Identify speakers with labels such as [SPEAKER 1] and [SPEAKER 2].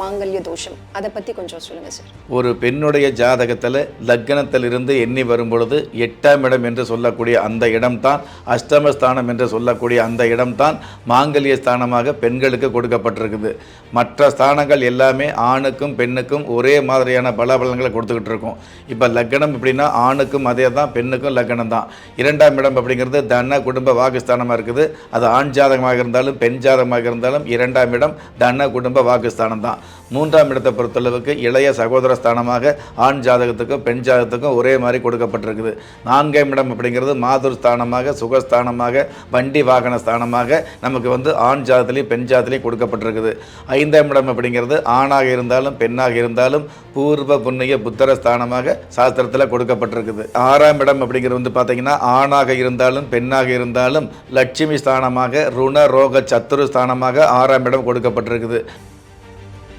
[SPEAKER 1] மாங்கல்ய தோஷம், அதை பற்றி கொஞ்சம் சொல்லுங்கள் சார்.
[SPEAKER 2] ஒரு பெண்ணுடைய ஜாதகத்தில் லக்னத்திலிருந்து எண்ணி வரும்பொழுது 8ஆம் இடம் என்று சொல்லக்கூடிய அந்த இடம்தான் அஷ்டமஸ்தானம் என்று சொல்லக்கூடிய அந்த இடம்தான் மாங்கல்ய ஸ்தானமாக பெண்களுக்கு கொடுக்கப்பட்டிருக்குது. மற்ற ஸ்தானங்கள் எல்லாமே ஆணுக்கும் பெண்ணுக்கும் ஒரே மாதிரியான பலாபலன்களை கொடுத்துக்கிட்டு இருக்கும். இப்போ லக்னம் எப்படின்னா ஆணுக்கும் அதே தான், பெண்ணுக்கும் லக்னம் தான். 2ஆம் இடம் அப்படிங்கிறது தன குடும்ப வாக்குஸ்தானமாக இருக்குது. அது ஆண் ஜாதகமாக இருந்தாலும் பெண் ஜாதகமாக இருந்தாலும் 2ஆம் இடம் தன குடும்ப வாக்குஸ்தானம் தான். 3ஆம் இடத்தை பொறுத்தளவுக்கு இளைய சகோதர ஸ்தானமாக ஆண் ஜாதகத்துக்கும் பெண் ஜாதகத்துக்கும் ஒரே மாதிரி கொடுக்கப்பட்டிருக்குது. 4ஆம் இடம் அப்படிங்கிறது மாதுர் ஸ்தானமாக சுகஸ்தானமாக வண்டி வாகன ஸ்தானமாக நமக்கு ஆண் ஜாதகத்திலையும் பெண் ஜாதகத்திலையும் கொடுக்கப்பட்டிருக்குது. 5ஆம் இடம் அப்படிங்கிறது ஆணாக இருந்தாலும் பெண்ணாக இருந்தாலும் பூர்வ புண்ணிய புத்தர ஸ்தானமாக சாஸ்திரத்தில் கொடுக்கப்பட்டிருக்குது. 6ஆம் இடம் அப்படிங்கிறது பார்த்தீங்கன்னா ஆணாக இருந்தாலும் பெண்ணாக இருந்தாலும் லட்சுமி ஸ்தானமாக ருண ரோக சத்துரு ஸ்தானமாக 6ஆம் இடம் கொடுக்கப்பட்டிருக்குது.